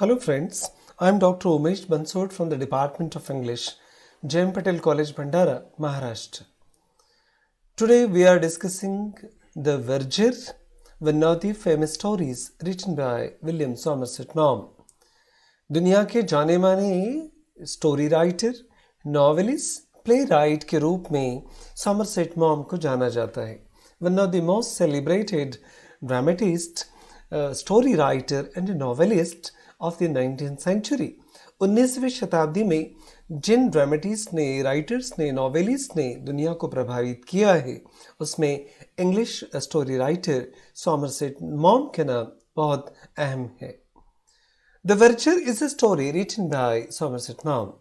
Hello friends, I am Dr. Umesh Bansod from the Department of English, J.M. Patel College, Bhandara, Maharashtra. Today we are discussing The Verger, one of the famous stories written by William Somerset Maugham. दुनिया के जाने माने story writer, novelist, playwright के रूप में Somerset Maugham को जाना जाता है. One of the most celebrated dramatist, story writer and novelist of the 19th century. 19वीं शताब्दी में जिन ड्रामेटिस्ट ने, राइटर्स ने, नॉवेलिस्ट ने दुनिया को प्रभावित किया है, उसमें English story writer Somerset Maugham का नाम बहुत अहम है. The Verger is a story written by Somerset Maugham,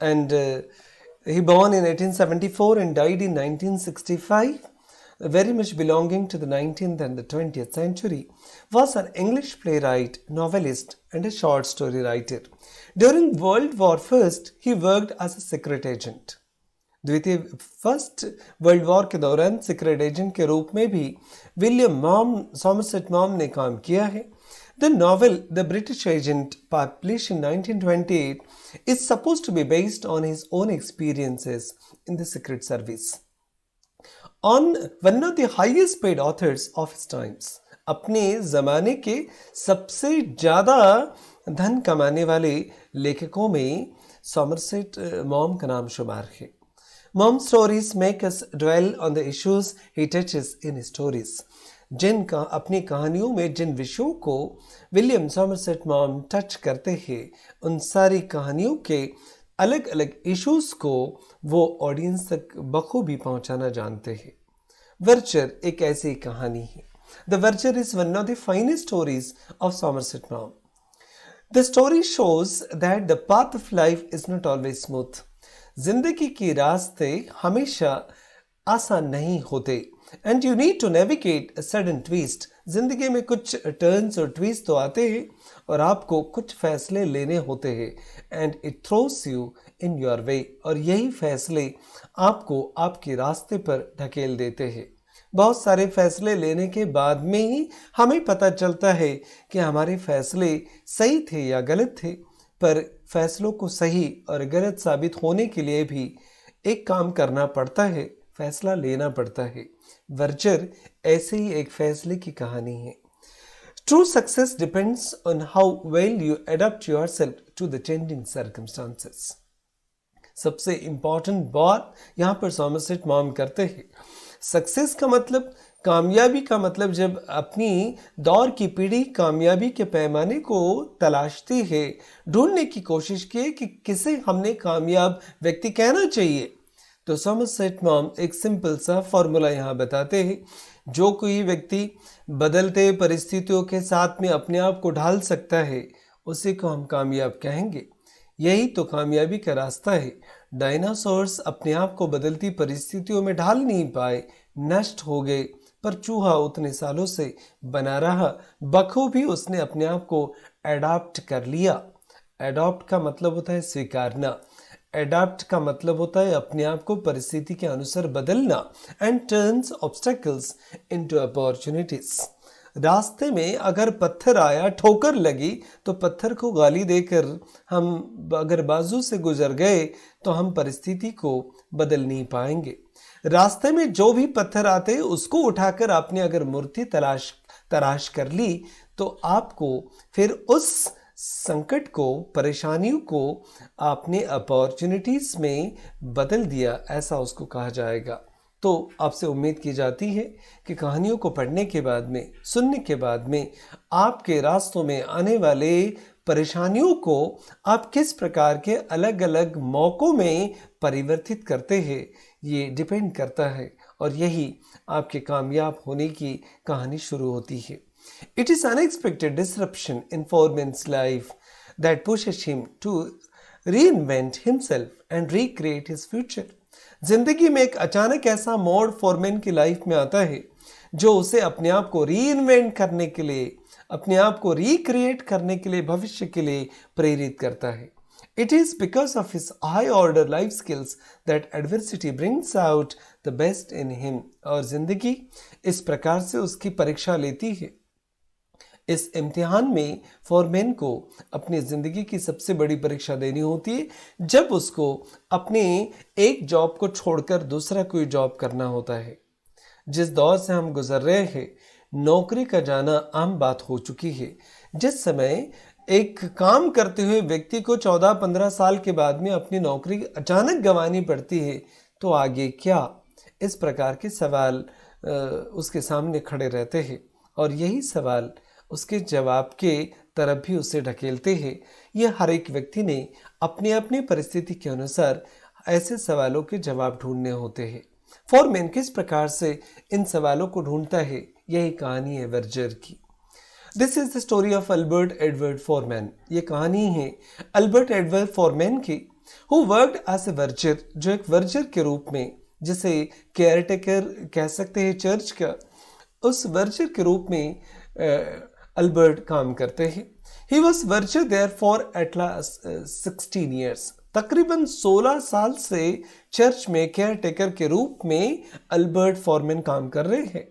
and he born in 1874 and died in 1965, very much belonging to the 19th and the 20th century, was an English playwright, novelist and a short story writer. During World War I, he worked as a secret agent. द्वितीय first world war के दौरान secret agent के रूप में भी William Somerset Maugham ने काम किया है. The novel The British Agent, published in 1928, is supposed to be based on his own experiences in the Secret Service. On one of the highest paid authors of his times, अपने ज़माने के सबसे ज़्यादा धन कमाने वाले लेखकों में सॉमरसेट मॉम का नाम शुमार है. Mom's stories make us dwell on the issues he touches in his stories. अपनी कहानियों में जिन विषयों को विलियम सॉमरसेट मॉम टच करते हैं, उन सारी कहानियों के अलग अलग इश्यूज को वो ऑडियंस तक बखूबी पहुंचाना जानते हैं. वर्जर एक ऐसी कहानी है. The verger is one of the finest stories of Somerset Maugham. The story shows that the path of life is not always smooth. जिंदगी के रास्ते हमेशा आसान नहीं होते. And you need to navigate a sudden twist. जिंदगी में कुछ टर्न्स और ट्विस्ट तो आते हैं और आपको कुछ फैसले लेने होते हैं. And it throws you in your way. और यही फैसले आपको आपके रास्ते पर ढकेल देते हैं. बहुत सारे फैसले लेने के बाद में ही हमें पता चलता है कि हमारे फैसले सही थे या गलत थे. पर फैसलों को सही और गलत साबित होने के लिए भी एक काम करना पड़ता है, फैसला लेना पड़ता है. वर्जर ऐसे ही एक फैसले की कहानी है. True success depends on how well you adopt yourself to the changing circumstances. सबसे इंपॉर्टेंट बात यहाँ पर सॉमरसेट मॉम करते हैं. सक्सेस का मतलब, कामयाबी का मतलब, जब अपनी दौर की पीढ़ी कामयाबी के पैमाने को तलाशती है, ढूंढने की कोशिश की कि किसे हमने कामयाब व्यक्ति कहना चाहिए, तो सॉमरसेट मॉम एक सिंपल सा फॉर्मूला यहाँ बताते हैं. जो कोई व्यक्ति बदलते परिस्थितियों के साथ में अपने आप को ढाल सकता है, उसी को हम कामयाब कहेंगे. यही तो कामयाबी का रास्ता है. डायनासोर्स अपने आप को बदलती परिस्थितियों में ढाल नहीं पाए, नष्ट हो गए, पर चूहा उतने सालों से बना रहा, बखूबी उसने अपने आप को अडॉप्ट कर लिया. अडॉप्ट का मतलब होता है स्वीकारना. अडॉप्ट का मतलब होता है अपने आप को परिस्थिति के अनुसार बदलना. And turns obstacles into opportunities. रास्ते में अगर पत्थर आया, ठोकर लगी, तो पत्थर को गाली देकर हम अगर बाजू से गुजर गए तो हम परिस्थिति को बदल नहीं पाएंगे. रास्ते में जो भी पत्थर आते उसको उठाकर आपने अगर मूर्ति तराश कर ली, तो आपको फिर उस संकट को, परेशानियों को आपने अपॉर्चुनिटीज में बदल दिया, ऐसा उसको कहा जाएगा. तो आपसे उम्मीद की जाती है कि कहानियों को पढ़ने के बाद में, सुनने के बाद में, आपके रास्तों में आने वाले परेशानियों को आप किस प्रकार के अलग अलग मौक़ों में परिवर्तित करते हैं, ये डिपेंड करता है. और यही आपके कामयाब होने की कहानी शुरू होती है. It is unexpected disruption in four men's life that pushes him to reinvent himself and recreate his future. जिंदगी में एक अचानक ऐसा मोड़ फोरमैन की लाइफ में आता है जो उसे अपने आप को रीइन्वेंट करने के लिए, अपने आप को रिक्रिएट करने के लिए, भविष्य के लिए प्रेरित करता है. It is because of his high order life skills that adversity brings out the best in him. और जिंदगी इस प्रकार से उसकी परीक्षा लेती है. इस इम्तिहान में फोरमैन को अपनी जिंदगी की सबसे बड़ी परीक्षा देनी होती है जब उसको अपने एक जॉब को छोड़कर दूसरा कोई जॉब करना होता है. जिस दौर से हम गुजर रहे हैं, नौकरी का जाना आम बात हो चुकी है. जिस समय एक काम करते हुए व्यक्ति को 14-15 साल के बाद में अपनी नौकरी अचानक गंवानी पड़ती है, तो आगे क्या? इस प्रकार के सवाल उसके सामने खड़े रहते हैं और यही सवाल उसके जवाब के तरफ भी उसे ढकेलते हैं. यह हर एक व्यक्ति ने अपनी अपनी परिस्थिति के अनुसार ऐसे सवालों के जवाब ढूंढने होते हैं. फोरमैन किस प्रकार से इन सवालों को ढूंढता है, यही कहानी है वर्जर की. This is the story of Albert Edward foreman. ये कहानी है अल्बर्ट एडवर्ड फोरमैन की, हु वर्कड एज ए वर्जर, जो एक वर्जर के रूप में, जिसे केयरटेकर कह सकते हैं चर्च का, उस वर्जर के रूप में अल्बर्ट काम करते हैं. He was verger there for at last 16 years. तकरीबन 16 साल से चर्च में केयरटेकर के रूप में अल्बर्ट फोरमैन काम कर रहे हैं.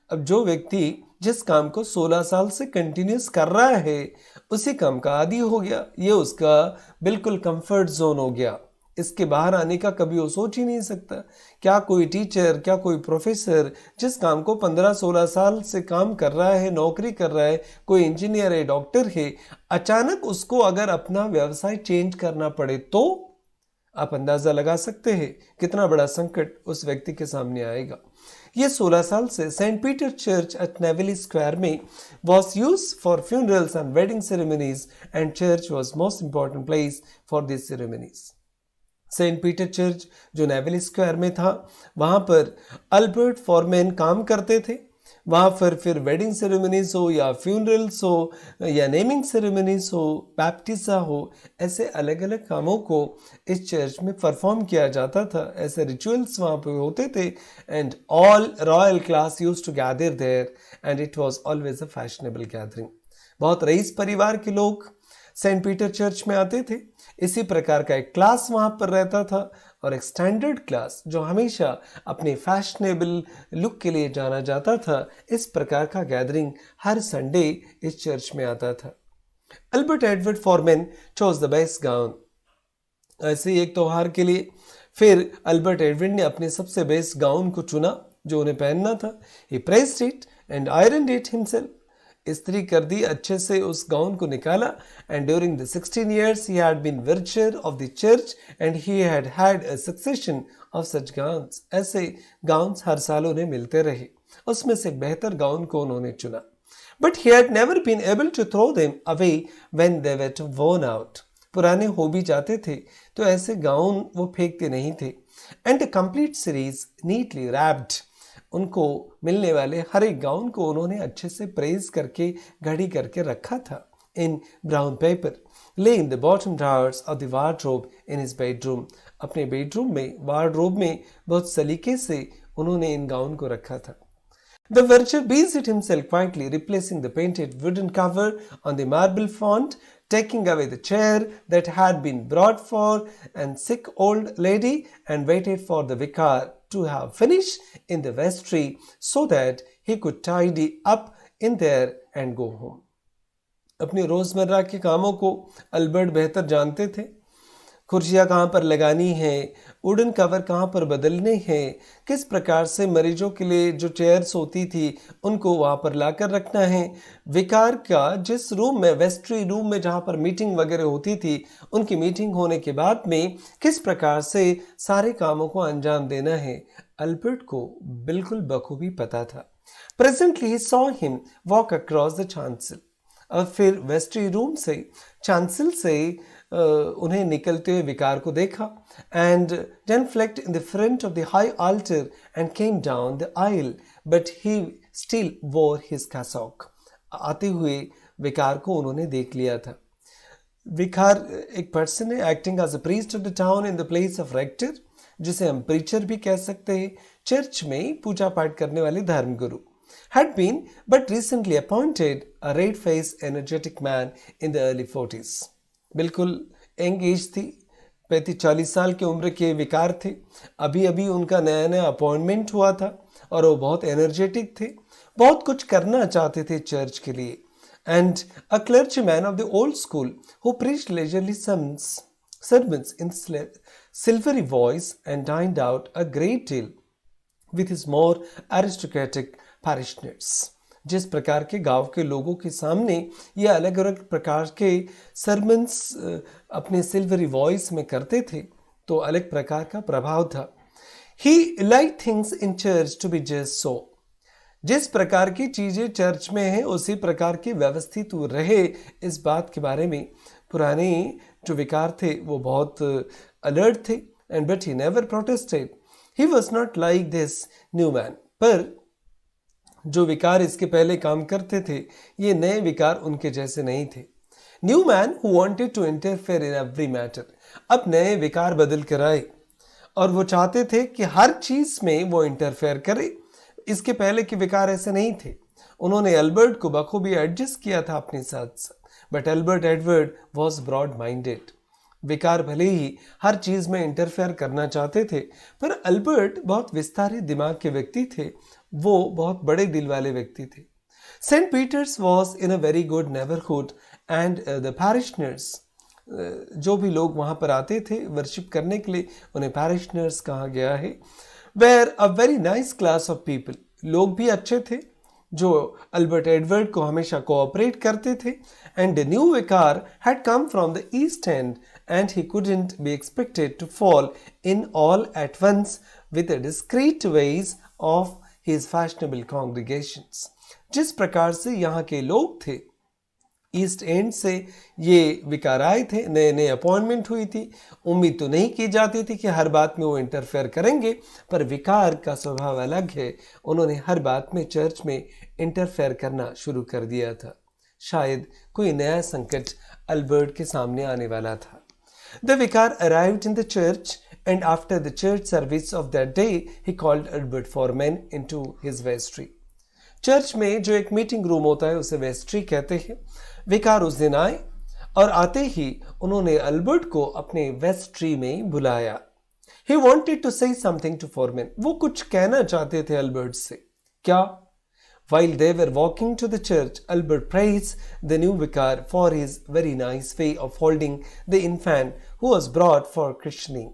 अब जो व्यक्ति जिस काम को 16 साल से कंटिन्यूस कर रहा है, उसी काम का आदी हो गया. ये उसका बिल्कुल कंफर्ट जोन हो गया. इसके बाहर आने का कभी वो सोच ही नहीं सकता. क्या कोई टीचर, क्या कोई प्रोफेसर जिस काम को 15-16 साल से काम कर रहा है, नौकरी कर रहा है, कोई इंजीनियर है, डॉक्टर है, अचानक उसको अगर अपना व्यवसाय चेंज करना पड़े तो आप अंदाजा लगा सकते हैं कितना बड़ा संकट उस व्यक्ति के सामने आएगा. ये 16 साल से Saint Peter church at Neville square में was used for funerals and wedding ceremonies, and church was most important place for these ceremonies. Saint Peter Church जो नेवली स्क्वायर में था, वहाँ पर अल्बर्ट फोरमैन काम करते थे. वहाँ पर फिर वेडिंग सेरेमनीज हो या फ्यूनरल्स हो या नेमिंग सेरेमनीज हो, बैप्टिजा हो, ऐसे अलग अलग कामों को इस चर्च में परफॉर्म किया जाता था. ऐसे रिचुअल्स वहाँ पे होते थे. And all royal class used to gather there and it was always a fashionable gathering. बहुत रईस परिवार के लोग सेंट पीटर चर्च में आते थे. इसी प्रकार का एक क्लास वहाँ पर रहता था और एक स्टैंडर्ड क्लास जो हमेशा अपने फैशनेबल लुक के लिए जाना जाता था. इस प्रकार का गैदरिंग हर संडे इस चर्च में आता था. Albert Edward foreman chose the best gown. ऐसे ही एक त्योहार के लिए फिर अल्बर्ट एडवर्ड ने अपने सबसे बेस्ट गाउन को चुना जो उन्हें पहनना था. He pressed it and ironed it himself. इस्त्री कर दी, अच्छे से उस गाउन को निकाला. And during the 16 years he had been verger of the church and he had had a succession of such gowns. ऐसे गाउन्स हर साल उन्हें मिलते रहे. उसमें से एक बेहतर गाउन को उन्होंने चुना. But he had never been able to throw them away when they were worn out. पुराने हो भी जाते थे तो ऐसे गाउन वो फेंकते नहीं थे. And a complete series neatly wrapped. उनको मिलने वाले हर एक गाउन को उन्होंने अच्छे से प्रेस करके घड़ी करके रखा था इन ब्राउन पेपर, ले in the bottom drawers of the wardrobe in his bedroom. अपने बेडरूम में, वार्डरोब में बहुत सलीके से उन्होंने इन गाउन को रखा था. The verger busied himself quietly replacing the painted wooden cover on the marble font, taking away the chair that had been brought for an sick old lady, and waited for the vicar to have finished in the vestry so that he could tidy up in there and go home. अपने रोजमर्रा के कामों को Albert बेहतर जानते थे. कुर्सियाँ कहाँ पर लगानी है, वुडन कवर कहाँ पर बदलने हैं, किस प्रकार से मरीजों के लिए जो चेयर्स होती थी उनको वहाँ पर लाकर रखना है. विकार का जिस रूम में, वेस्ट्री रूम में जहाँ पर मीटिंग वगैरह होती थी, उनकी मीटिंग होने के बाद में किस प्रकार से सारे कामों को अंजाम देना है, अल्बर्ट को बिल्कुल बखूबी पता था. Presently he saw him walk across the chancel. और फिर वेस्ट्री रूम से, चांसल से उन्हें निकलते हुए विकार को देखा. And genuflect in the front of the high altar and came down the aisle, but he still wore his cassock. आते हुए विकार को उन्होंने देख लिया था. विकार एक पर्सन है acting as a priest of the town in the place of rector, जिसे हम प्रीचर भी कह सकते हैं, चर्च में पूजा पाठ करने वाले धर्मगुरु, had been but recently appointed a red-faced energetic man in the early 40s. बिल्कुल यंग एज थी, 35-40 साल की उम्र के विकार थे, अभी अभी उनका नया नया अपॉइंटमेंट हुआ था और वो बहुत एनर्जेटिक थे, बहुत कुछ करना चाहते थे चर्च के लिए. And a clergyman of the old school who preached leisurely sermons in silvery voice and dined out a great deal with his more aristocratic parishioners. जिस प्रकार के गांव के लोगों के सामने ये अलग अलग प्रकार के सरमन्स अपने सिल्वरी वॉइस में करते थे, तो अलग प्रकार का प्रभाव था. He liked things in church to be just so. जिस प्रकार की चीजें चर्च में हैं उसी प्रकार की व्यवस्थित रहे, इस बात के बारे में पुराने जो विकार थे वो बहुत अलर्ट थे. And but he never protested. He was not like this new man. पर जो विकार इसके पहले काम करते थे, ये नए विकार उनके जैसे नहीं थे. New man who wanted to interfere in every matter. अब नए विकार बदल कर आए और वो चाहते थे कि हर चीज में वो इंटरफेयर करे. इसके पहले के विकार ऐसे नहीं थे. उन्होंने एल्बर्ट को बखूबी एडजस्ट किया था अपने साथ साथ, but Albert Edward was broad minded. विकार भले ही हर चीज में इंटरफेयर करना चाहते थे, पर एल्बर्ट बहुत विस्तारित दिमाग के व्यक्ति थे, वो बहुत बड़े दिल वाले व्यक्ति थे. Saint Peter's was in a very good neighbourhood and the parishioners, जो भी लोग वहां पर आते थे वर्शिप करने के लिए, उन्हें पैरिशनर्स कहा गया है, were a very nice class of people. लोग भी अच्छे थे जो अल्बर्ट एडवर्ड को हमेशा कोऑपरेट करते थे. एंड द न्यू विकार had come from the east end and he couldn't be expected to fall in all at once with the discreet ways of his fashionable congregations. जिस प्रकार से यहाँ के लोग थे, ईस्ट एंड से ये विकार आए थे, नए नए अपॉइंटमेंट हुई थी, उम्मीद तो नहीं की जाती थी कि हर बात में वो इंटरफेयर करेंगे, पर विकार का स्वभाव अलग है. उन्होंने हर बात में चर्च में इंटरफेयर करना शुरू कर दिया था. शायद कोई नया संकट अल्बर्ट के सामने आने वाला था. The vicar arrived in the church and after the church service of that day he called Albert Foreman into his vestry. Church में जो एक मीटिंग रूम होता है उसे वेस्ट्री कहते हैं. विकार उस दिन आए और आते ही उन्होंने अल्बर्ट को अपने वेस्ट्री में बुलाया. He wanted to say something to Foreman. वो कुछ कहना चाहते थे अल्बर्ट से. क्या? While they were walking to the church, Albert praised the new vicar for his very nice way of holding the infant who was brought for christening.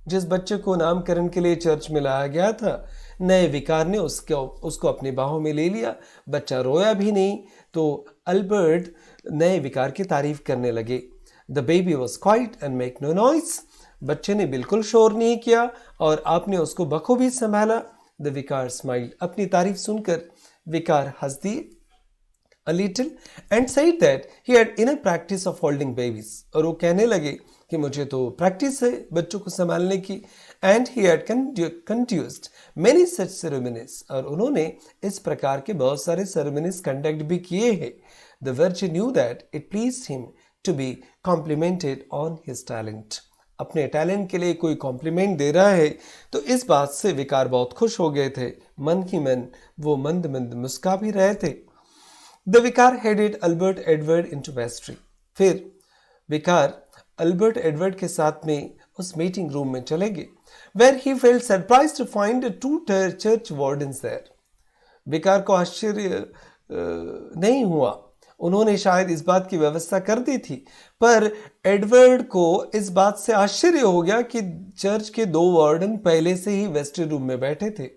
जिस बच्चे को नामकरण के लिए चर्च में लाया गया था, नए विकार ने उसको अपने बाहों में ले लिया. बच्चा रोया भी नहीं, तो अल्बर्ट नए विकार की तारीफ करने लगे. The baby was quiet and make no noise. बच्चे ने बिल्कुल शोर नहीं किया और आपने उसको बखूबी संभाला. द विकार स्माइल्ड. अपनी तारीफ सुनकर विकार हंस दिए a little and said that he had enough practice of holding babies. और वो कहने लगे कि मुझे तो प्रैक्टिस है बच्चों को संभालने की. And he had conducted many such ceremonies. और उन्होंने इस प्रकार के बहुत सारे ceremonies कंडक्ट भी किए हैं. The virgin knew that it pleased him to be complimented on his talent. अपने टैलेंट के लिए कोई कॉम्प्लीमेंट दे रहा है तो इस बात से विकार बहुत खुश हो गए थे. मन ही मन वो मंद मंद मुस्का भी रहे थे. The vicar headed Albert Edward into vestry. फिर विकार अल्बर्ट एडवर्ड के साथ में उस मीटिंग रूम में चले गए, where he felt surprised to find two church wardens there. विकार को आश्चर्य नहीं हुआ. उन्होंने शायद इस बात की व्यवस्था कर दी थी, पर एडवर्ड को इस बात से आश्चर्य हो गया कि चर्च के 2 वार्डन पहले से ही वेस्टरी रूम में बैठे थे.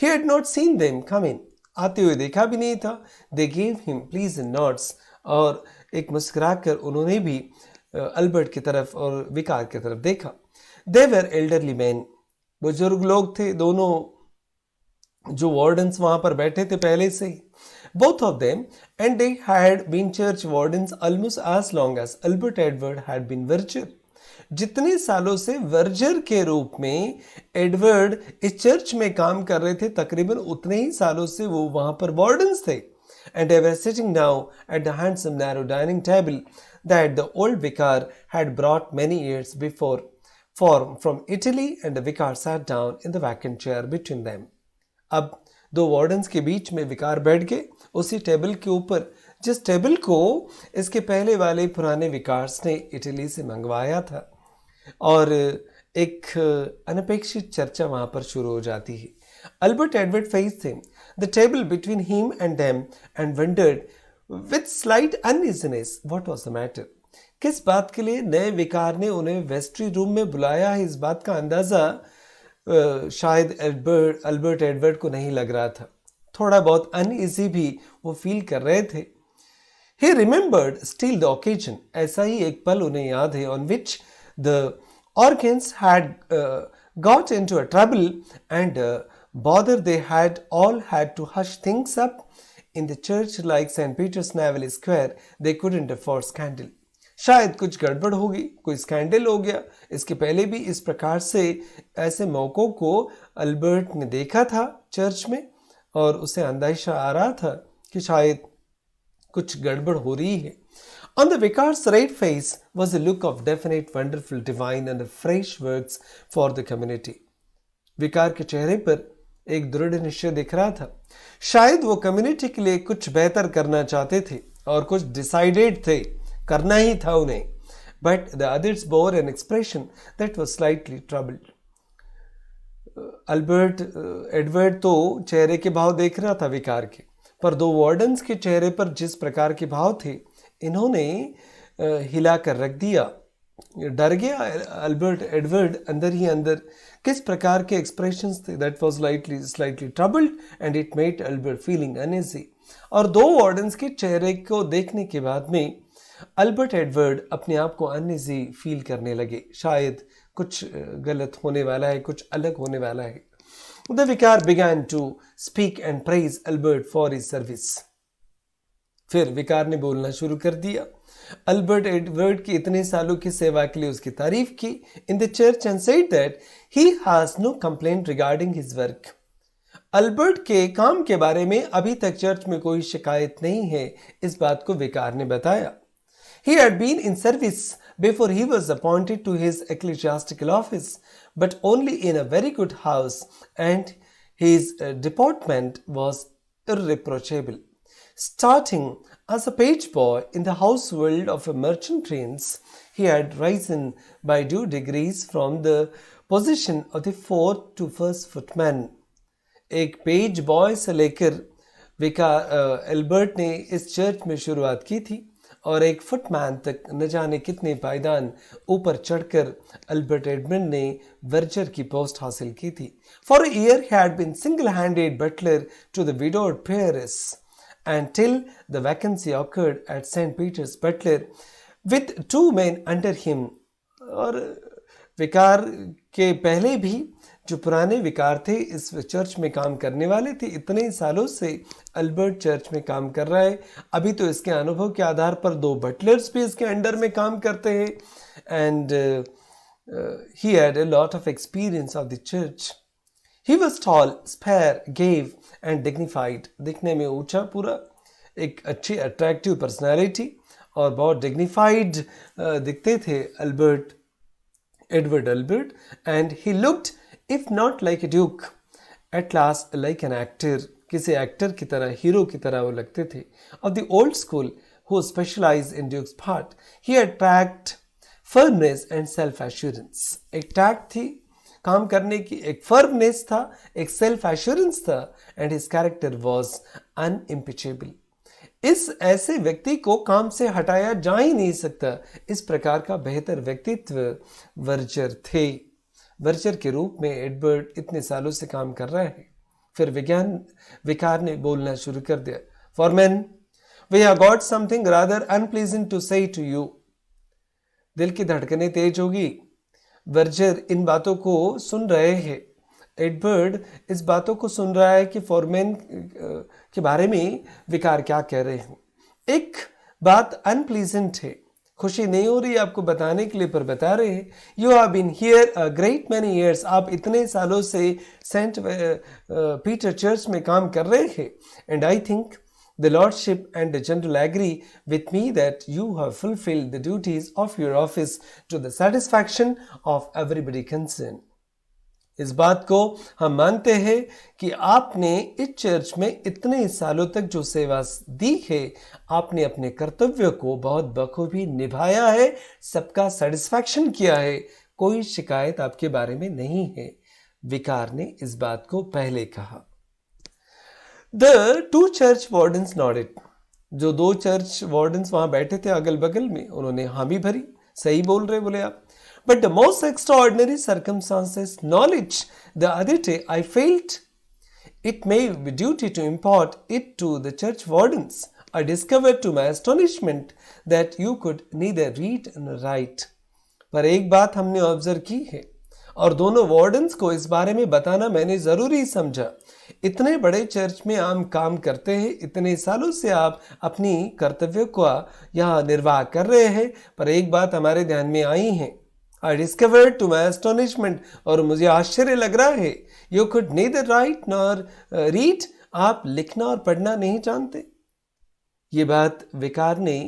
He had not seen them come in. आते हुए देखा भी नहीं था. They gave him pleasant nods. और एक मुस्कुराकर उन्होंने भी अल्बर्ट की तरफ और विकार की तरफ देखा. They were elderly men. बुजुर्ग लोग थे दोनों जो वार्डन्स वहां पर बैठे थे पहले से ही. Both of them, and they had been church wardens almost as long as Albert Edward had been verger. जितने सालों से वर्जर के रूप में एडवर्ड इस चर्च में काम कर रहे थे, तकरीबन उतने ही सालों से वो वहां पर वार्डन्स थे. And they were sitting now at the handsome narrow dining table that the old vicar had brought many years before from Italy, and the vicar sat down in the vacant chair between them. अब दो wardens के बीच में विकार बैठ गए उसी table के ऊपर जिस टेबल को इसके पहले वाले पुराने विकार्स ने इटली से मंगवाया था, और एक अनपेक्षित चर्चा वहां पर शुरू हो जाती है. Albert Edward faced him, the table between him and them, and wondered with slight uneasiness what was the matter. किस बात के लिए नए विकार ने उन्हें वेस्ट्री रूम में बुलाया है, इस बात का अंदाजा शायद अल्बर्ट एडवर्ड को नहीं लग रहा था. थोड़ा बहुत अनईजी भी वो फील कर रहे थे. He remembered still the occasion. ऐसा ही एक पल उन्हें याद है on which the Organs had got into a trouble, and bother they had all had to hush things up in the church like St. Peter's Naval Square. They couldn't afford scandal. शायद कुछ गड़बड़ होगी, कोई scandal हो गया. इसके पहले भी इस प्रकार से ऐसे मौकों को अल्बर्ट ने देखा था चर्च में, और उसे अंदेशा आ रहा था कि शायद कुछ गड़बड़ हो रही है. On the vicar's red face was a look of definite, wonderful, divine and fresh works for the community. विकार के चेहरे पर एक दृढ़ निश्चय दिख रहा था. शायद वो कम्युनिटी के लिए कुछ बेहतर करना चाहते थे और कुछ डिसाइडेड थे, करना ही था उन्हें. But the others bore an expression that was slightly troubled. Edward तो चेहरे के भाव देख रहा था विकार के, पर दो वार्डन्स के चेहरे पर जिस प्रकार के भाव थे, इन्होंने हिला कर रख दिया. डर गया अल्बर्ट एडवर्ड अंदर ही अंदर. किस प्रकार के एक्सप्रेशंस थे? That was slightly troubled and it made Albert feeling uneasy. और दो वार्डन्स के चेहरे को देखने के बाद में अल्बर्ट एडवर्ड अपने आप को अनईजी फील करने लगे. शायद कुछ गलत होने वाला है, कुछ अलग होने वाला है. The vicar began to speak and praise Albert for his service. फिर विकार ने बोलना शुरू कर दिया. अल्बर्ट एडवर्ड की इतने सालों की सेवा के लिए उसकी तारीफ की in the church and said that he has no complaint regarding his work. Albert के काम के बारे में अभी तक चर्च में कोई शिकायत नहीं है, इस बात को विकार ने बताया. He had been in service before he was appointed to his ecclesiastical office, but only in a very good house, and his deportment was irreproachable. Starting as a page boy in the household of a merchant prince, he had risen by due degrees from the position of the fourth to first footman. एक page boy से लेकर Albert ने इस church में शुरुआत की थी, और एक फुटमैन तक न जाने कितने पायदान ऊपर चढ़कर अल्बर्ट एडमंड ने वर्जर की पोस्ट हासिल की थी. For a year he had been single-handed butler to the widowed peeress, and till the vacancy occurred at St. Peter's, butler with 2 men under him. और विकार के पहले भी जो पुराने विकार थे इस चर्च में काम करने वाले थे. इतने सालों से अल्बर्ट चर्च में काम कर रहा है. अभी तो इसके अनुभव के आधार पर 2 बटलर्स भी इसके अंडर में काम करते हैं. And he had a lot of experience of the church. He was tall, spare, gave and dignified. दिखने में ऊंचा पूरा, एक अच्छी अट्रैक्टिव पर्सनालिटी और बहुत डिग्निफाइड दिखते थे Edward Albert. And he looked if not like a duke, at last like an actor. किसी एक्टर की तरह, हीरो की तरह वो लगते थे. Of the old school who specialised in dukes part, he had tact, firmness and self assurance. एक tact थी काम करने की, एक फर्मनेस था, एक सेल्फ एश्योरेंस था, and his character was unimpeachable. इस ऐसे व्यक्ति को काम से हटाया जा ही नहीं सकता. इस प्रकार का बेहतर व्यक्तित्व वर्जर थे. वर्जर के रूप में एडवर्ड इतने सालों से काम कर रहा है. फिर विकार ने बोलना शुरू कर दिया. Foreman, we have got something rather unpleasant to say to you. दिल की धड़कनें तेज होगी. वर्जर इन बातों को सुन रहे हैं. एडवर्ड इस बातों को सुन रहा है कि फॉरमैन के बारे में विकार क्या कह रहे हैं. एक बात अनप्लीजेंट है, खुशी नहीं हो रही आपको बताने के लिए, पर बता रहे हैं. You have been here a great many years. आप इतने सालों से सेंट पीटर चर्च में काम कर रहे हैं. And I think The Lordship and the General agree with me that you have fulfilled the duties of your office to the satisfaction of everybody concerned. इस बात को हम मानते हैं कि आपने इस चर्च में इतने सालों तक जो सेवा दी है, आपने अपने कर्तव्य को बहुत बखूबी निभाया है, सबका सेटिस्फैक्शन किया है, कोई शिकायत आपके बारे में नहीं है। विकार ने इस बात को पहले कहा। The two church wardens nodded. जो दो चर्च वार्डन्स वहां बैठे थे अगल बगल में, उन्होंने हामी भरी। सही बोल रहे बोले आप। But the most extraordinary circumstances knowledge the other day I failed. It may be duty to impart it to the church wardens. I discovered to my astonishment that you could neither read nor write. पर एक बात हमने observe की है और दोनों wardens को इस बारे में बताना मैंने जरूरी समझा। इतने बड़े चर्च में आप काम करते हैं, इतने सालों से आप अपनी कर्तव्य को यहाँ निर्वाह कर रहे हैं, पर एक बात हमारे ध्यान में आई है। I discovered to my astonishment, और मुझे आश्चर्य लग रहा है, you could neither write nor read. आप लिखना और पढ़ना नहीं जानते। ये बात विकार ने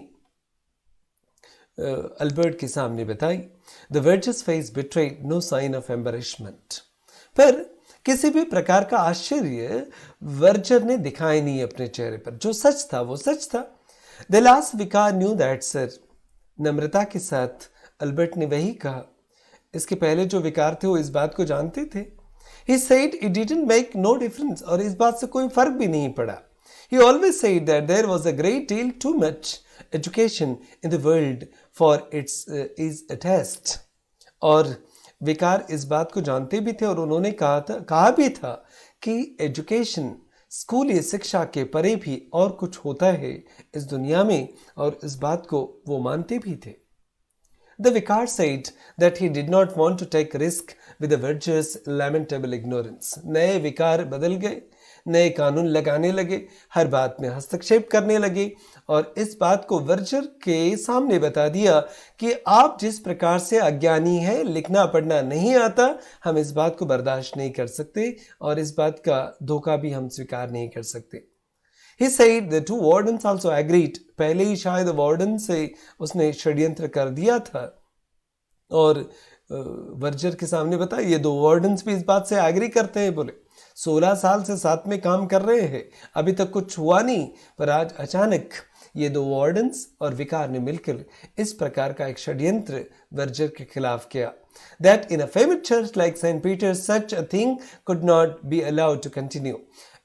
अल्बर्ट के सामने बताई। The Verger's face betrayed no sign of embarrassment. पर किसी भी प्रकार का आश्चर्य वर्जर ने दिखाई नहीं अपने चेहरे पर। जो सच था वो सच था। The last vicar knew that, sir. नम्रता के साथ अल्बर्ट ने वही कहा। इसके पहले जो विकार थे वो इस बात को जानते थे। He said it didn't make no difference, और इस बात से कोई फर्क भी नहीं पड़ा। He always said that there was a great deal too much education in the world for its is a test. और विकार इस बात को जानते भी थे और उन्होंने कहा भी था कि एजुकेशन, स्कूली शिक्षा के परे भी और कुछ होता है इस दुनिया में, और इस बात को वो मानते भी थे। The vicar said that he did not want to take risk with the Verger's lamentable ignorance. नए विकार बदल गए, नए कानून लगाने लगे, हर बात में हस्तक्षेप करने लगे और इस बात को वर्जर के सामने बता दिया कि आप जिस प्रकार से अज्ञानी हैं, लिखना पढ़ना नहीं आता, हम इस बात को बर्दाश्त नहीं कर सकते और इस बात का धोखा भी हम स्वीकार नहीं कर सकते। He said the two wardens also agreed. पहले ही शायद वार्डन से उसने षड्यंत्र कर दिया था और वर्जर के सामने बताया, ये दो वार्डन्स भी इस बात से एग्री करते हैं। बोले 16 साल से साथ में काम कर रहे हैं, अभी तक कुछ हुआ नहीं, पर आज अचानक ये दो वार्डन्स और विकार ने मिलकर इस प्रकार का एक षड्यंत्र वर्जर के खिलाफ किया। That in a famous church like St. Peter's such a thing could not be allowed to continue.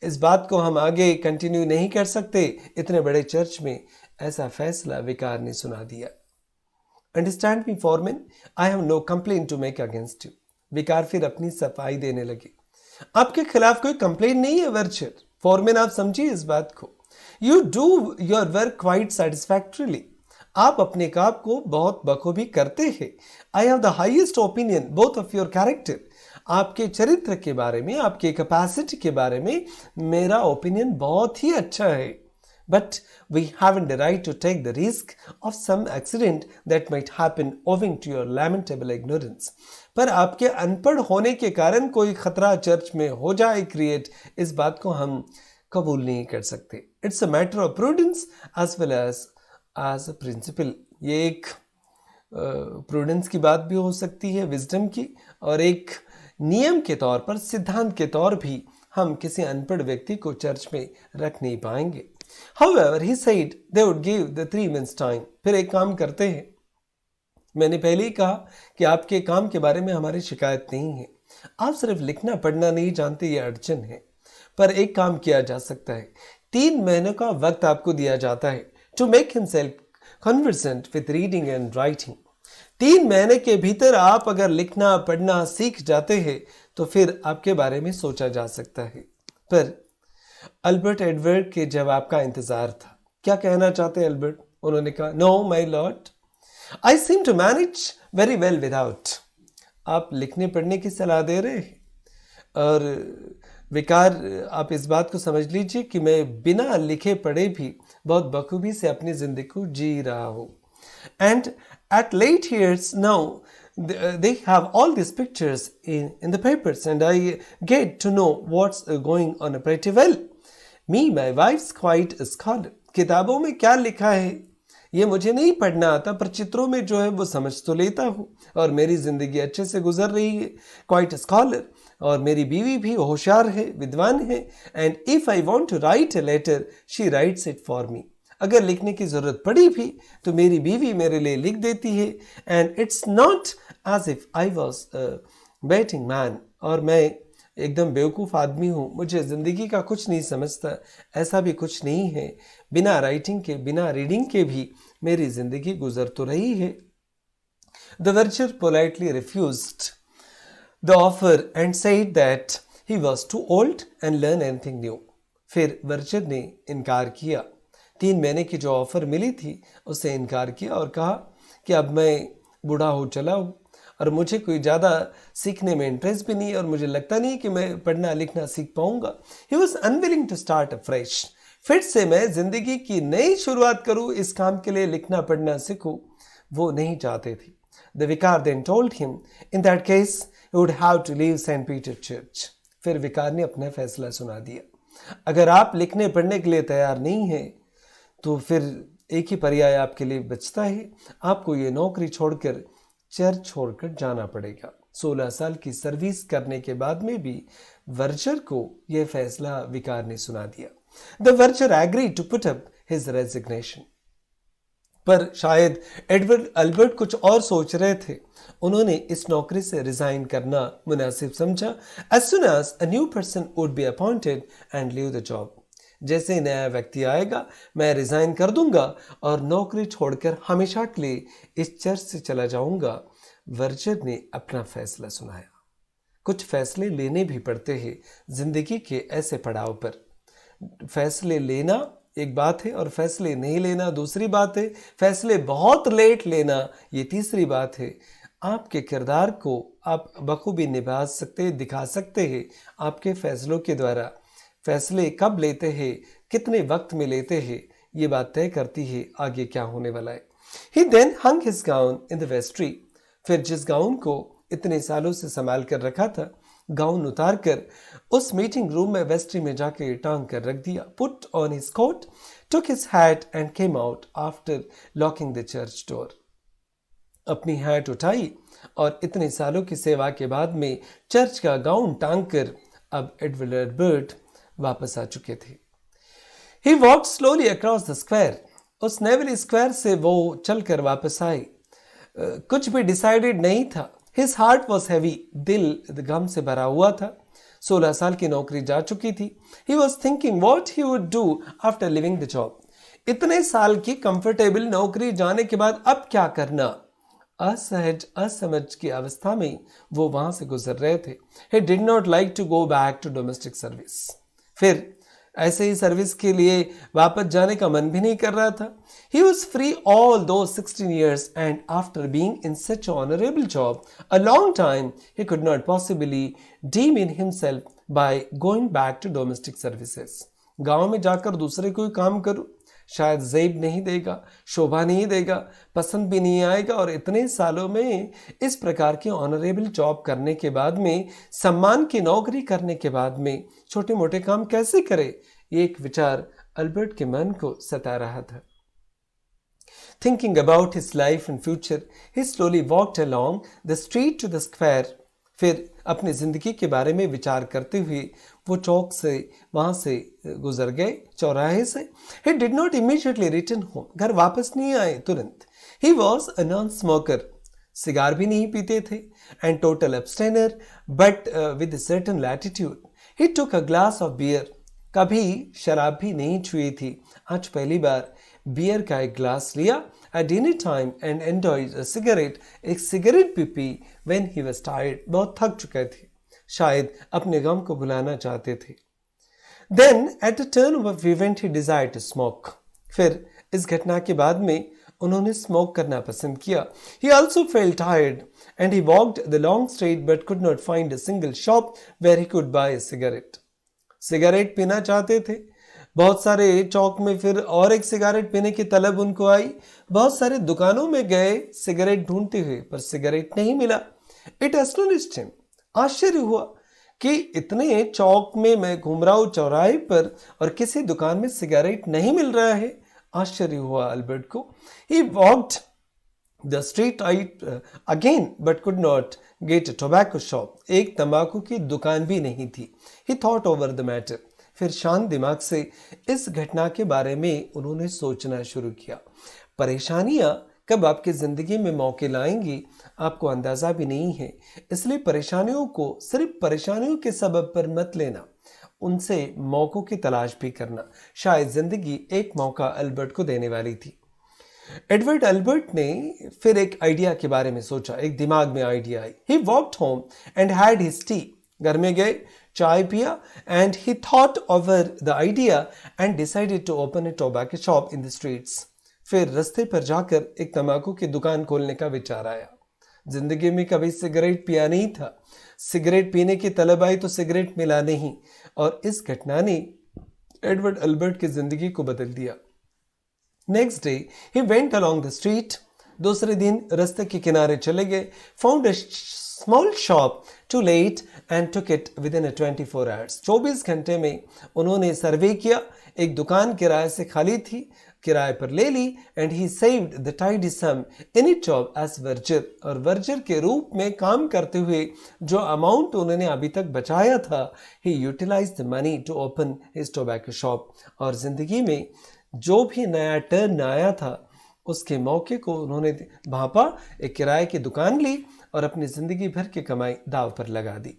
इस बात को हम आगे कंटिन्यू नहीं कर सकते। इतने बड़े चर्च में ऐसा फैसला विकार ने सुना दिया। Understand me Foreman, I have no complaint to make against you. Vicar फिर अपनी सफाई देने लगे। आपके खिलाफ कोई कंप्लेंट नहीं है वर्जर। फॉरमैन, आप समझिए इस बात को। You do your work quite satisfactorily. आप अपने काम को बहुत बखूबी करते हैं। I have the highest opinion both of your character. आपके चरित्र के बारे में, आपके कैपेसिटी के बारे में मेरा ओपिनियन बहुत ही अच्छा है। But we haven't the right to take the risk of some accident that might happen owing to your lamentable ignorance. पर आपके अनपढ़ होने के कारण कोई खतरा चर्च में हो जाए क्रिएट, इस बात को हम कबूल नहीं कर सकते। It's a matter of prudence as well as a principle. ये एक प्रूडेंस की बात भी हो सकती है, विजडम की, और एक नियम के तौर पर, सिद्धांत के तौर भी हम किसी अनपढ़ व्यक्ति को चर्च में रख नहीं पाएंगे। However, he said they would give the 3 months time. फिर एक काम करते हैं। मैंने पहले ही कहा कि आपके काम के बारे में हमारी शिकायत नहीं है। आप सिर्फ लिखना पढ़ना नहीं जानते, ये अड़चन है। पर एक काम किया जा सकता है। 3 महीनों का वक्त आपको दिया जाता है to make himself conversant with reading and writing. 3 महीने के भीतर आप अगर लिखना पढ़ना सीख जाते हैं तो फिर आपके बारे में सोचा जा सकता है। पर अल्बर्ट एडवर्ड के जवाब का इंतजार था। क्या कहना चाहते हैं अल्बर्ट? उन्होंने कहा, no my lord, I seem to manage very well without. आप लिखने पढ़ने की सलाह दे रहे हैं और विकार, आप इस बात को समझ लीजिए कि मैं बिना लिखे पढ़े भी बहुत बखूबी से अपनी जिंदगी को जी रहा हूँ। And at late years now they have all these pictures in the papers and I get to know what's going on pretty well. Me my wife's quite scholar, किताबों में क्या लिखा है ये मुझे नहीं पढ़ना आता, पर चित्रों में जो है वो समझ तो लेता हूँ और मेरी जिंदगी अच्छे से गुजर रही है। क्वाइट स्कॉलर, और मेरी बीवी भी होशियार है, विद्वान है। And if I want to write a letter she writes it for me, अगर लिखने की जरूरत पड़ी भी तो मेरी बीवी मेरे लिए लिख देती है। And it's not as if I was betting man, और मैं एकदम बेवकूफ़ आदमी हूँ, मुझे ज़िंदगी का कुछ नहीं समझता, ऐसा भी कुछ नहीं है। बिना राइटिंग के, बिना रीडिंग के भी मेरी ज़िंदगी गुजर तो रही है। The verger politely refused the offer and said that he was too old and learn anything new. फिर वर्चर ने इनकार किया, 3 महीने की जो ऑफर मिली थी उससे इनकार किया और कहा कि अब मैं बूढ़ा हो चला हूँ और मुझे कोई ज़्यादा सीखने में इंटरेस्ट भी नहीं और मुझे लगता नहीं कि मैं पढ़ना लिखना सीख पाऊंगा। He was unwilling to start a fresh, फिर से मैं जिंदगी की नई शुरुआत करूं, इस काम के लिए लिखना पढ़ना सीखूं, वो नहीं चाहते थे। The vicar then told him in that case he would have to leave Saint Peter Church. फिर विकार ने अपना फैसला सुना दिया, अगर आप लिखने पढ़ने के लिए तैयार नहीं हैं तो फिर एक ही पर्याय आपके लिए बचता है, आपको ये नौकरी छोड़कर, चर्च छोड़कर जाना पड़ेगा। 16 साल की सर्विस करने के बाद में भी वर्चर को यह फैसला विकार ने सुना दिया। The verger agree to put up his resignation, पर शायद एडवर्ड अल्बर्ट कुछ और सोच रहे थे। उन्होंने इस नौकरी से रिजाइन करना मुनासिब समझा। As soon as a new person would be appointed and leave the job, जैसे नया व्यक्ति आएगा मैं रिजाइन कर दूंगा और नौकरी छोड़कर हमेशा के लिए इस चर्च से चला जाऊंगा। वर्चर ने अपना फैसला सुनाया। कुछ फैसले लेने भी पड़ते हैं जिंदगी के ऐसे पड़ाव पर। फैसले लेना एक बात है और फैसले नहीं लेना दूसरी बात है। फैसले बहुत लेट लेना ये तीसरी बात है। आपके किरदार को आप बखूबी निभा सकते हैं, दिखा सकते हैं आपके फैसलों के द्वारा। फैसले कब लेते हैं, कितने वक्त में लेते हैं, ये बात तय करती है आगे क्या होने वाला है। He then hung his gown in the vestry, फिर जिस गाउन को इतने सालों से संभाल कर रखा था, गाउन उतार कर उस मीटिंग रूम में वेस्ट्री में जाके टांग कर रख दिया। Put on his coat, took his hat and came out after locking the church door. अपनी हैट उठाई और इतने सालों की सेवा के बाद में चर्च का गाउन टांग कर अब एडवर्ड अल्बर्ट वापस आ चुके थे। He walked slowly across the square. उस नेवली स्क्वायर से वो चलकर वापस आए। कुछ भी डिसाइडेड नहीं था। His heart was heavy. दिल गम से भरा हुआ था। 16 साल की नौकरी जा चुकी थी। He was thinking what he would do after leaving the job. इतने साल की कंफर्टेबल नौकरी जाने के बाद अब क्या करना, असहज असमझ की अवस्था में वो वहां से गुजर रहे थे। He did not like to go back to domestic service. फिर ऐसे ही सर्विस के लिए वापस जाने का मन भी नहीं कर रहा था। He was free all those 16 years and after being in such an honorable job a long time, he could not possibly demean himself by going back to domestic services. गांव में जाकर दूसरे कोई काम करूं, शायद ज़ेब नहीं देगा, शोभा नहीं देगा, पसंद भी नहीं आएगा, और इतने सालों में इस प्रकार की ऑनरेबल जॉब करने के बाद में, सम्मान की नौकरी करने के बाद में छोटे मोटे काम कैसे करे, ये एक विचार अल्बर्ट के मन को सता रहा था। Thinking about his life and future, he slowly walked along the street to the square. फिर अपनी जिंदगी के बारे में विचार करते हुए वो चौक से वहां से गुजर गए, चौराहे से। He did not immediately return home. घर वापस नहीं आए तुरंत। He was a non-smoker. Cigar भी नहीं पीते थे and total abstainer, but with a certain latitude. He took a glass of beer. कभी शराब भी नहीं छुई थी, आज पहली बार बियर का एक ग्लास लिया at dinner time and enjoyed a cigarette. एक सिगरेट भी P when he was tired. बहुत थक चुके थे, शायद अपने गम को भुलाना चाहते थे। Then at the turn of event he desired to smoke. फिर इस घटना के बाद में उन्होंने स्मोक करना पसंद किया। He also felt tired and he walked the long street but could not find a single shop where he could buy a cigarette. Cigarette पीना चाहते थे, बहुत सारे चौक में फिर और एक सिगरेट पीने की तलब उनको आई। बहुत सारे दुकानों में गए सिगरेट ढूंढते हुए, पर सिगरेट नहीं मिला। इट एस्टोनिश्ड हिम, आश्चर्य हुआ कि इतने चौक में मैं घूम रहा हूँ चौराहे पर और किसी दुकान में सिगरेट नहीं मिल रहा है। आश्चर्य हुआ अल्बर्ट को। He walked the street again but could not get a tobacco shop. एक तंबाकू की दुकान भी नहीं थी। He thought over the matter. फिर शांत दिमाग से इस घटना के बारे में उन्होंने सोचना शुरू किया। परेशानियां कब आपकी जिंदगी में मौके लाएंगी आपको अंदाजा भी नहीं है, इसलिए परेशानियों को सिर्फ परेशानियों के सबब पर मत लेना, उनसे मौकों की तलाश भी करना। शायद जिंदगी एक मौका अल्बर्ट को देने वाली थी। एडवर्ड अल्बर्ट ने फिर एक आइडिया के बारे में सोचा। एक दिमाग में आइडिया आई। He walked home and had his tea. घर में गए, चाय पिया and he thought over the idea and decided to open a tobacco shop in the streets. फिर रास्ते पर जाकर एक तंबाकू की दुकान खोलने का विचार आया। जिंदगी में कभी सिगरेट पिया नहीं था। सिगरेट पीने की तलब आई तो सिगरेट मिला नहीं, और इस घटना ने एडवर्ड अल्बर्ट की जिंदगी को बदल दिया। Next day, he went along the street. दूसरे दिन रास्ते के किनारे चले गए, found a small shop too late and took it within a 24 hours. 24 घंटे में उन्होंने सर्वे किया। एक दुकान किराए से खाली थी, किराए पर ले ली and he saved the tidy sum in its job as verger. और वर्जर के रूप में काम करते हुए जो अमाउंट उन्होंने अभी तक बचाया था, he utilized the money to open his tobacco shop. और जिंदगी में जो भी नया टर्न आया था उसके मौके को उन्होंने भांपा, एक किराए की दुकान ली और अपनी जिंदगी भर की कमाई दाव पर लगा दी।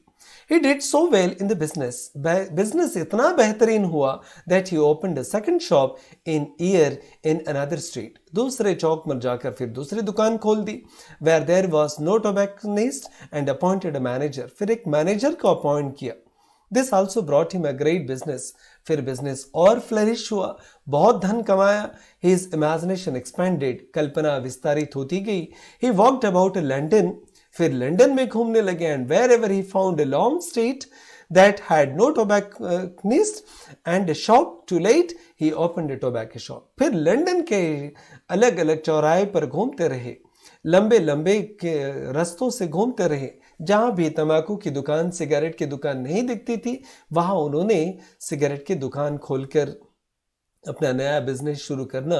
He did so well in the business. Business इतना बेहतरीन हुआ that he opened a second shop in year in another street. दूसरे चौक में जाकर फिर दूसरी दुकान खोल दी, where there was no tobacconist and appointed a manager. फिर एक मैनेजर को अपॉइंट किया। This also brought him a great business. फिर बिजनेस और फ्लरिश हुआ, बहुत धन कमाया। His imagination expanded. कल्पना विस्तारित होती गई। He walked about London. फिर लंदन में घूमने लगे and wherever he found a long street that had no tobacconist and a shop too late, he opened a tobacco shop. फिर लंदन के अलग अलग चौराहे पर घूमते रहे, लंबे लंबे के रास्तों से घूमते रहे। जहां भी तंबाकू की दुकान, सिगरेट की दुकान नहीं दिखती थी, वहां उन्होंने सिगरेट की दुकान खोलकर अपना नया बिजनेस शुरू करना,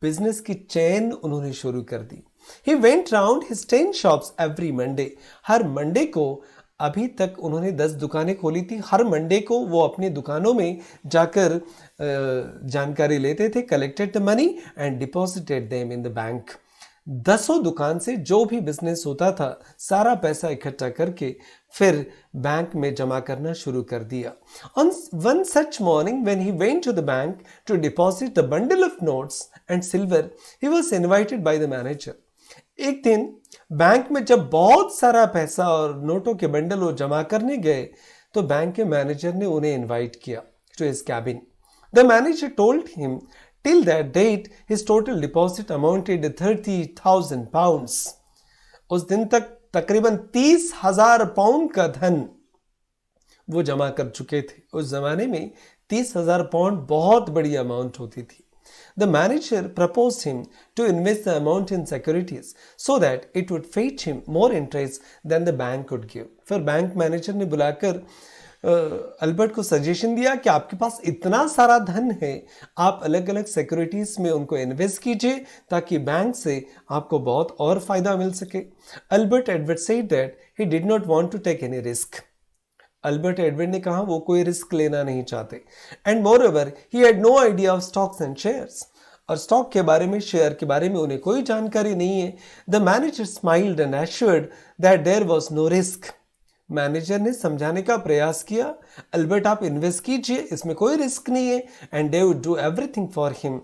बिजनेस की चेन उन्होंने शुरू कर दी। He went round his 10 shops every Monday. Her Monday को, अभी तक उन्होंने 10 दुकानें खोली थी, हर मंडे को वो अपनी दुकानों में जाकर जानकारी लेते थे, collected the money and deposited them in the bank. 10 दुकान से जो भी बिजनेस होता था सारा पैसा इकट्ठा करके फिर बैंक में जमा करना शुरू कर दिया। On one such morning when he went to the bank to deposit the bundle of notes and silver, he was invited by the manager. एक दिन बैंक में जब बहुत सारा पैसा और नोटों के बंडल वो जमा करने गए तो बैंक के मैनेजर ने उन्हें इनवाइट किया to his cabin. The manager told him till that date his total deposit amounted to 30,000 pounds. उस दिन तक तकरीबन 30,000 पाउंड का धन वो जमा कर चुके थे। उस जमाने में 30,000 पाउंड बहुत बड़ी अमाउंट होती थी। The manager proposed him to invest the amount in securities so that it would fetch him more interest than the bank could give. फिर बैंक मैनेजर ने बुलाकर अल्बर्ट को सजेशन दिया कि आपके पास इतना सारा धन है, आप अलग अलग सिक्योरिटीज में उनको इन्वेस्ट कीजिए ताकि बैंक से आपको बहुत और फायदा मिल सके। Albert Edward said that he did not want to take any risk. Albert Edward ने कहा वो कोई रिस्क लेना नहीं चाहते। And moreover he had no idea of stocks and shares, और स्टॉक के बारे में, शेयर के बारे में उन्हें कोई जानकारी नहीं है। The manager smiled and assured that there was no risk. Manager ने समझाने का प्रयास किया, अल्बर्ट आप इन्वेस्ट कीजिए, इसमें कोई रिस्क नहीं है, and they would do everything for him.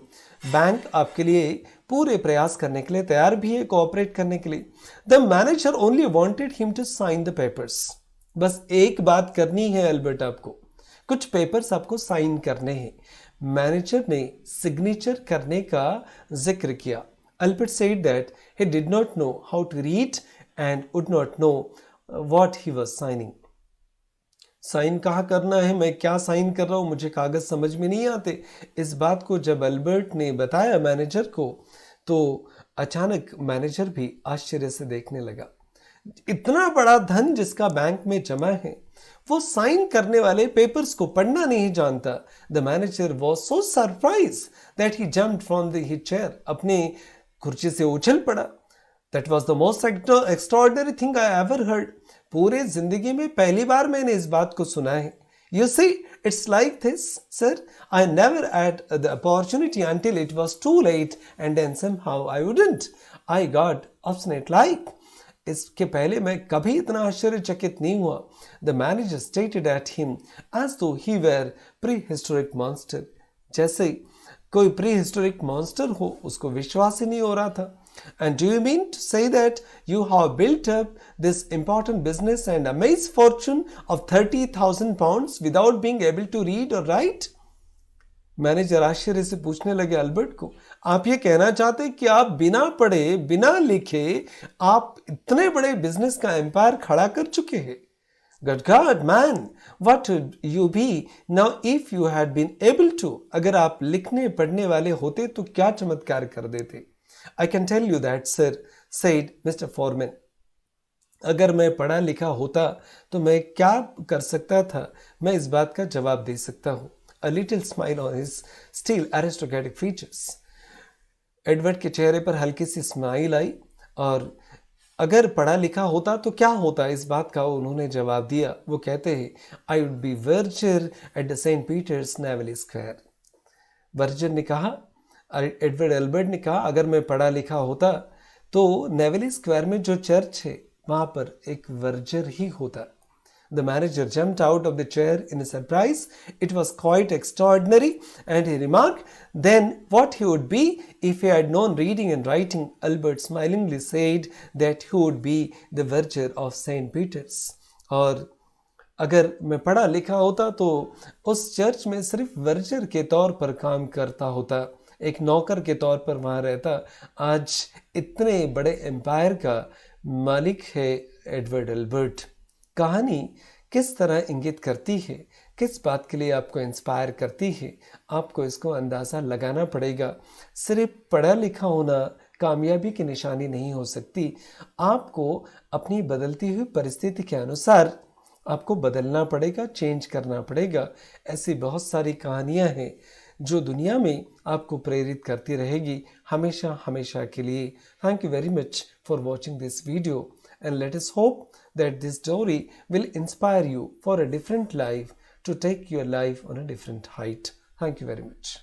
Bank आपके लिए पूरे प्रयास करने के लिए तैयार भी है, कोऑपरेट करने के लिए। The manager only wanted him to sign the papers. बस एक बात करनी है अल्बर्ट आपको, कुछ पेपर्स आपको साइन करने हैं। मैनेजर ने सिग्नेचर करने का जिक्र किया। Albert said that he did not know how to read and would not know what he was signing. Sign कहाँ करना है, मैं क्या साइन कर रहा हूँ, मुझे कागज समझ में नहीं आते। इस बात को जब अल्बर्ट ने बताया मैनेजर को तो अचानक मैनेजर भी आश्चर्य से देखने लगा। इतना बड़ा धन जिसका बैंक में जमा है, वो साइन करने वाले पेपर्स को पढ़ना नहीं जानता। The manager was so surprise that he jumped from the chair, अपनी कुर्सी से उछल पड़ा। That was the most extraordinary thing I ever heard. पूरे जिंदगी में पहली बार मैंने इस बात को सुना है। You see, it's like this, sir. I never had the opportunity until it was too late, and then somehow I wouldn't. I got obstinate like. इसके पहले मैं कभी इतना आश्चर्यचकित नहीं हुआ। The manager stated at him as though he were prehistoric monster. जैसे कोई prehistoric monster हो, उसको विश्वास ही नहीं हो रहा था। And do you mean to say that you have built up this important business and amazed fortune of 30,000 pounds without being able to read or write? Manager आश्चर्य से पूछने लगे अल्बर्ट को, आप ये कहना चाहते हैं कि आप बिना पढ़े बिना लिखे आप इतने बड़े बिजनेस का एम्पायर खड़ा कर चुके हैं? Good God, man, what would you be now if you had been able to? अगर आप लिखने पढ़ने वाले होते तो क्या चमत्कार कर देते? I can tell you that, sir, said Mr. Foreman. अगर मैं पढ़ा लिखा होता तो मैं क्या कर सकता था, मैं इस बात का जवाब दे सकता हूँ। A little smile on his still aristocratic features. Edward के चेहरे पर हल्की सी स्माइल आई और अगर पढ़ा लिखा होता तो क्या होता, इस बात का उन्होंने जवाब दिया। वो कहते हैं, I would be verger at the Saint Peter's Neville square. Verger ने कहा, एडवर्ड एल्बर्ट ने कहा, अगर मैं पढ़ा लिखा होता तो नेवल स्क्वायर में जो चर्च है वहां पर एक वर्जर ही होता। The manager jumped out of the chair in surprise. It was quite extraordinary, and he remarked then what he would be if he had known reading and writing. Albert smilingly said that he would be the verger of St. Peter's. और अगर मैं पढ़ा लिखा होता तो उस church में सिर्फ वर्जर के तौर पर काम करता होता, एक नौकर के तौर पर वहाँ रहता। आज इतने बड़े एम्पायर का मालिक है एडवर्ड एल्बर्ट। कहानी किस तरह इंगित करती है, किस बात के लिए आपको इंस्पायर करती है, आपको इसको अंदाज़ा लगाना पड़ेगा। सिर्फ पढ़ा लिखा होना कामयाबी की निशानी नहीं हो सकती। आपको अपनी बदलती हुई परिस्थिति के अनुसार आपको बदलना पड़ेगा, चेंज करना पड़ेगा। ऐसी बहुत सारी कहानियां हैं जो दुनिया में आपको प्रेरित करती रहेगी हमेशा हमेशा के लिए। Thank you very much for watching this video and let us hope that this story will inspire you for a different life, to take your life on a different height. Thank you very much.